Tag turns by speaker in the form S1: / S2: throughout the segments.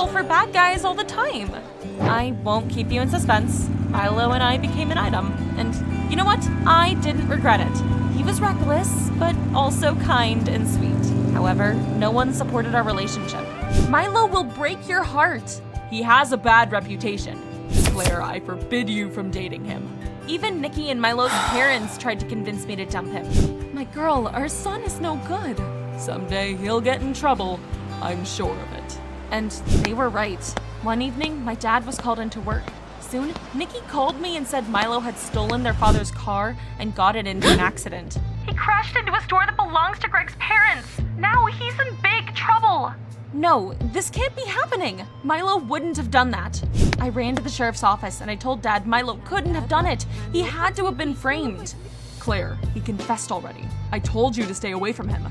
S1: for bad guys all the time. I won't keep you in suspense. Milo and I became an item, and you know what? I didn't regret it. He was reckless, but also kind and sweet. However, no one supported our relationship. Milo will break your heart. He has a bad reputation. Claire, I forbid you from dating him. Even Nikki and Milo's parents tried to convince me to dump him. My girl, our son is no good. Someday he'll get in trouble. I'm sure of it. And they were right. One evening, my dad was called into work. Soon, Nikki called me and said Milo had stolen their father's car and got it into an accident. He crashed into a store that belongs to Greg's parents. Now he's in big trouble. No, this can't be happening. Milo wouldn't have done that. I ran to the sheriff's office and I told Dad Milo couldn't have done it. He had to have been framed. Claire, he confessed already. I told you to stay away from him.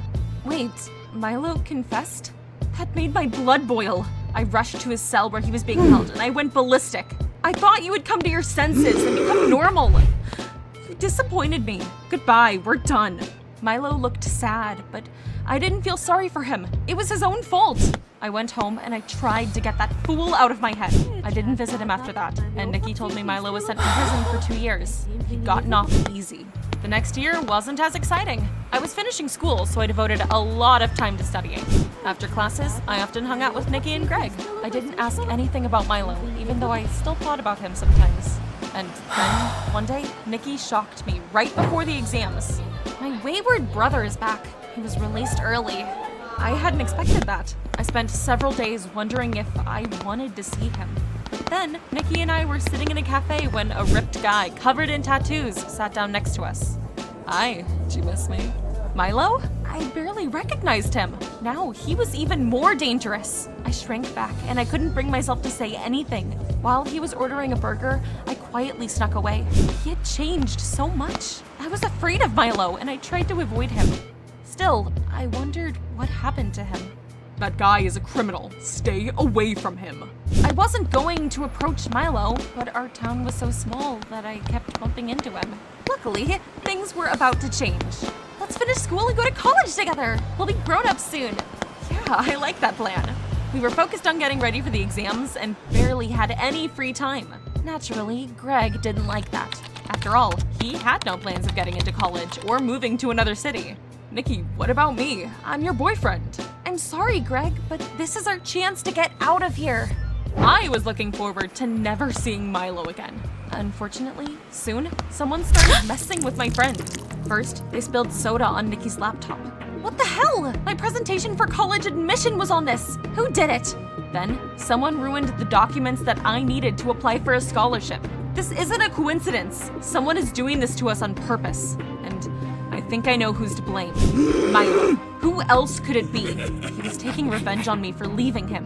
S1: Wait, Milo confessed? That made my blood boil. I rushed to his cell where he was being held and I went ballistic. I thought you would come to your senses and become normal. You disappointed me. Goodbye, we're done. Milo looked sad, but I didn't feel sorry for him. It was his own fault. I went home and I tried to get that fool out of my head. I didn't visit him after that, and Nikki told me Milo was sent to prison for 2 years. He'd gotten off easy. The next year wasn't as exciting. I was finishing school, so I devoted a lot of time to studying. After classes, I often hung out with Nikki and Greg. I didn't ask anything about Milo, even though I still thought about him sometimes. And then, one day, Nikki shocked me right before the exams. My wayward brother is back. He was released early. I hadn't expected that. I spent several days wondering if I wanted to see him. But then, Nikki and I were sitting in a cafe when a ripped guy covered in tattoos sat down next to us. Hi, did you miss me? Milo? I barely recognized him. Now he was even more dangerous. I shrank back and I couldn't bring myself to say anything. While he was ordering a burger, I quietly snuck away. He had changed so much. I was afraid of Milo and I tried to avoid him. Still, I wondered what happened to him. That guy is a criminal. Stay away from him. I wasn't going to approach Milo, but our town was so small that I kept bumping into him. Luckily, things were about to change. Let's finish school and go to college together. We'll be grown-ups soon. Yeah, I like that plan. We were focused on getting ready for the exams and barely had any free time. Naturally, Greg didn't like that. After all, he had no plans of getting into college or moving to another city. Nikki, what about me? I'm your boyfriend. I'm sorry, Greg, but this is our chance to get out of here. I was looking forward to never seeing Milo again. Unfortunately, soon, someone started messing with my friend. First, they spilled soda on Nikki's laptop. What the hell? My presentation for college admission was on this. Who did it? Then, someone ruined the documents that I needed to apply for a scholarship. This isn't a coincidence. Someone is doing this to us on purpose. And I think I know who's to blame. Milo. Who else could it be? He was taking revenge on me for leaving him.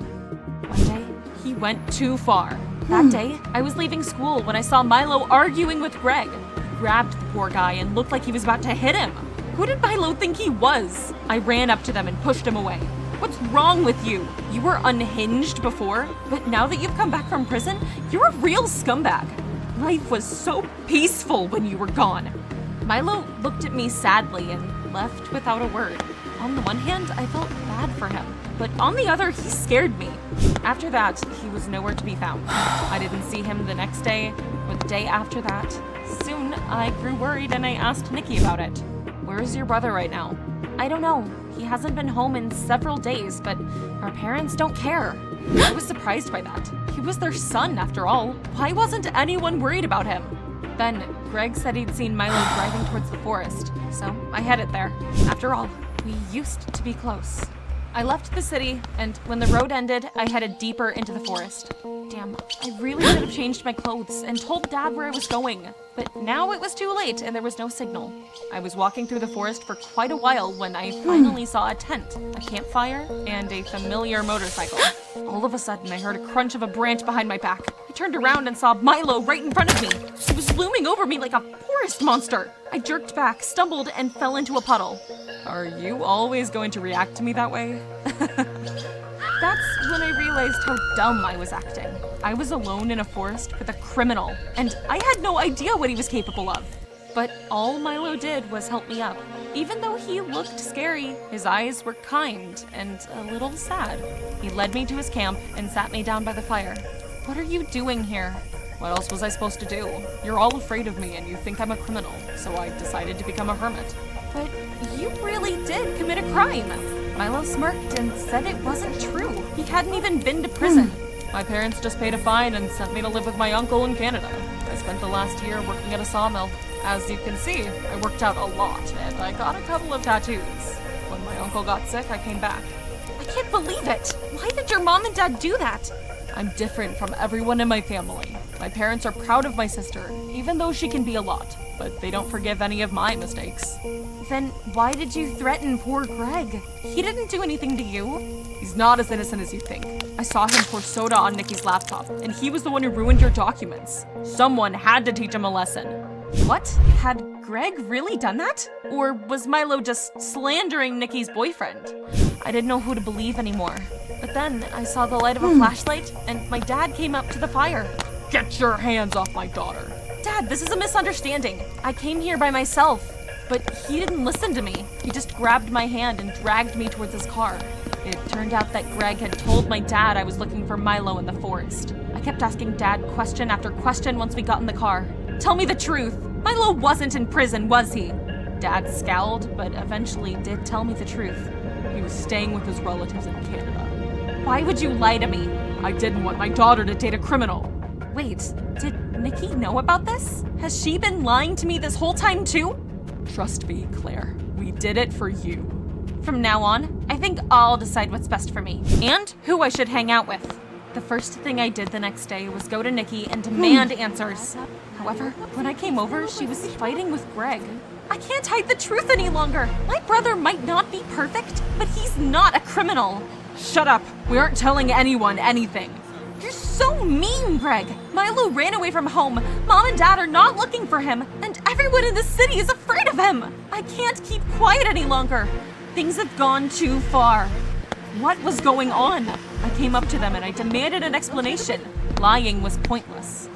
S1: One day, he went too far. That day, I was leaving school when I saw Milo arguing with Greg. He grabbed the poor guy and looked like he was about to hit him. Who did Milo think he was? I ran up to them and pushed him away. What's wrong with you? You were unhinged before, but now that you've come back from prison, you're a real scumbag. Life was so peaceful when you were gone. Milo looked at me sadly and left without a word. On the one hand, I felt bad for him, but on the other, he scared me. After that, he was nowhere to be found. I didn't see him the next day or the day after that. Soon, I grew worried and I asked Nikki about it. Where is your brother right now? I don't know. He hasn't been home in several days, but our parents don't care. I was surprised by that. He was their son, after all. Why wasn't anyone worried about him? Then, Greg said he'd seen Milo driving towards the forest, so I headed there. After all, we used to be close. I left the city, and when the road ended, I headed deeper into the forest. Damn, I really should have changed my clothes and told Dad where I was going. But now it was too late and there was no signal. I was walking through the forest for quite a while when I finally saw a tent, a campfire, and a familiar motorcycle. All of a sudden, I heard a crunch of a branch behind my back. I turned around and saw Milo right in front of me. He was looming over me like a forest monster. I jerked back, stumbled, and fell into a puddle. Are you always going to react to me that way? That's when I realized how dumb I was acting. I was alone in a forest with a criminal, and I had no idea what he was capable of. But all Milo did was help me up. Even though he looked scary, his eyes were kind and a little sad. He led me to his camp and sat me down by the fire. What are you doing here? What else was I supposed to do? You're all afraid of me and you think I'm a criminal, so I decided to become a hermit. But you really did commit a crime. Milo smirked and said it wasn't true. He hadn't even been to prison. My parents just paid a fine and sent me to live with my uncle in Canada. I spent the last year working at a sawmill. As you can see, I worked out a lot, and I got a couple of tattoos. When my uncle got sick, I came back. I can't believe it! Why did your mom and dad do that? I'm different from everyone in my family. My parents are proud of my sister, even though she can be a lot, but they don't forgive any of my mistakes. Then why did you threaten poor Greg? He didn't do anything to you. He's not as innocent as you think. I saw him pour soda on Nikki's laptop, and he was the one who ruined your documents. Someone had to teach him a lesson. What? Had Greg really done that? Or was Milo just slandering Nikki's boyfriend? I didn't know who to believe anymore. But then I saw the light of a flashlight, and my dad came up to the fire. Get your hands off my daughter. Dad, this is a misunderstanding. I came here by myself, but he didn't listen to me. He just grabbed my hand and dragged me towards his car. It turned out that Greg had told my dad I was looking for Milo in the forest. I kept asking Dad question after question once we got in the car. Tell me the truth. Milo wasn't in prison, was he? Dad scowled, but eventually did tell me the truth. He was staying with his relatives in Canada. Why would you lie to me? I didn't want my daughter to date a criminal. Wait, did Nikki know about this? Has she been lying to me this whole time too? Trust me, Claire. We did it for you. From now on, I think I'll decide what's best for me, and who I should hang out with. The first thing I did the next day was go to Nikki and demand answers. However, when I came over, she was fighting with Greg. I can't hide the truth any longer. My brother might not be perfect, but he's not a criminal. Shut up. We aren't telling anyone anything. You're so mean, Greg. Milo ran away from home. Mom and Dad are not looking for him, and everyone in the city is afraid of him. I can't keep quiet any longer. Things have gone too far. What was going on? I came up to them and I demanded an explanation. Lying was pointless.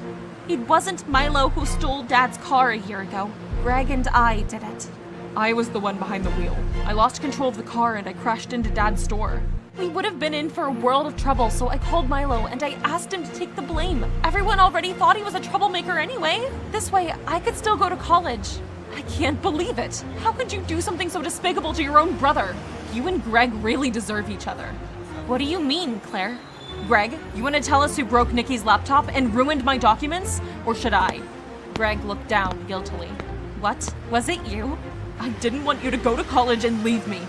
S1: It wasn't Milo who stole Dad's car a year ago. Greg and I did it. I was the one behind the wheel. I lost control of the car and I crashed into Dad's store. We would have been in for a world of trouble, so I called Milo and I asked him to take the blame. Everyone already thought he was a troublemaker anyway. This way, I could still go to college. I can't believe it. How could you do something so despicable to your own brother? You and Greg really deserve each other. What do you mean, Claire? Greg, you want to tell us who broke Nikki's laptop and ruined my documents? Or should I? Greg looked down guiltily. What? Was it you? I didn't want you to go to college and leave me.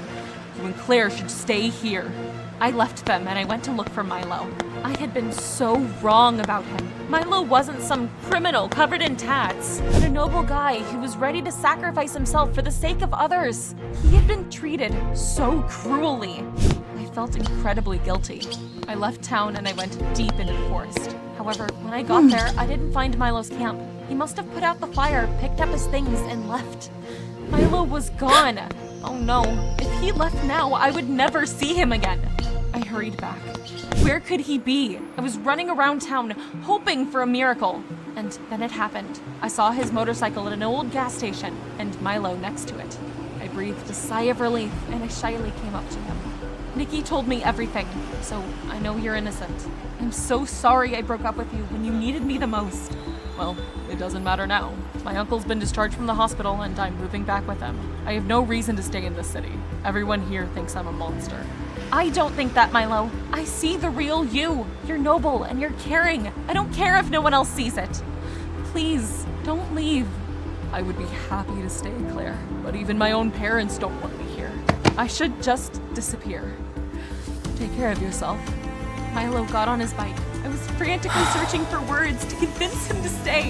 S1: You and Claire should stay here. I left them and I went to look for Milo. I had been so wrong about him. Milo wasn't some criminal covered in tats, but a noble guy who was ready to sacrifice himself for the sake of others. He had been treated so cruelly. I felt incredibly guilty. I left town and I went deep into the forest. However, when I got there, I didn't find Milo's camp. He must have put out the fire, picked up his things, and left. Milo was gone. Oh no, if he left now, I would never see him again. I hurried back. Where could he be? I was running around town, hoping for a miracle. And then it happened. I saw his motorcycle at an old gas station, and Milo next to it. I breathed a sigh of relief, and I shyly came up to him. Nikki told me everything, so I know you're innocent. I'm so sorry I broke up with you when you needed me the most. Well, it doesn't matter now. My uncle's been discharged from the hospital, and I'm moving back with him. I have no reason to stay in this city. Everyone here thinks I'm a monster. I don't think that, Milo. I see the real you. You're noble and you're caring. I don't care if no one else sees it. Please, don't leave. I would be happy to stay, Claire, but even my own parents don't want me here. I should just disappear. Take care of yourself. Milo got on his bike. I was frantically searching for words to convince him to stay.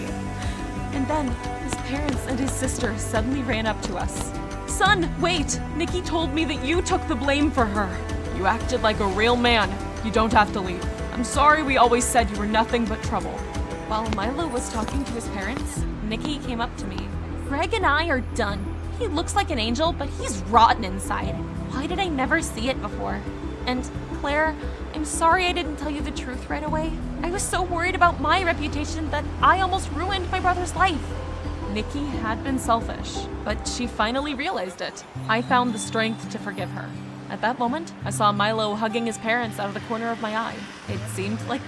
S1: And then his parents and his sister suddenly ran up to us. Son, wait! Nikki told me that you took the blame for her. You acted like a real man. You don't have to leave. I'm sorry we always said you were nothing but trouble. While Milo was talking to his parents, Nikki came up to me. Greg and I are done. He looks like an angel, but he's rotten inside. Why did I never see it before? And Claire, I'm sorry I didn't tell you the truth right away. I was so worried about my reputation that I almost ruined my brother's life. Nikki had been selfish, but she finally realized it. I found the strength to forgive her. At that moment, I saw Milo hugging his parents out of the corner of my eye. It seemed like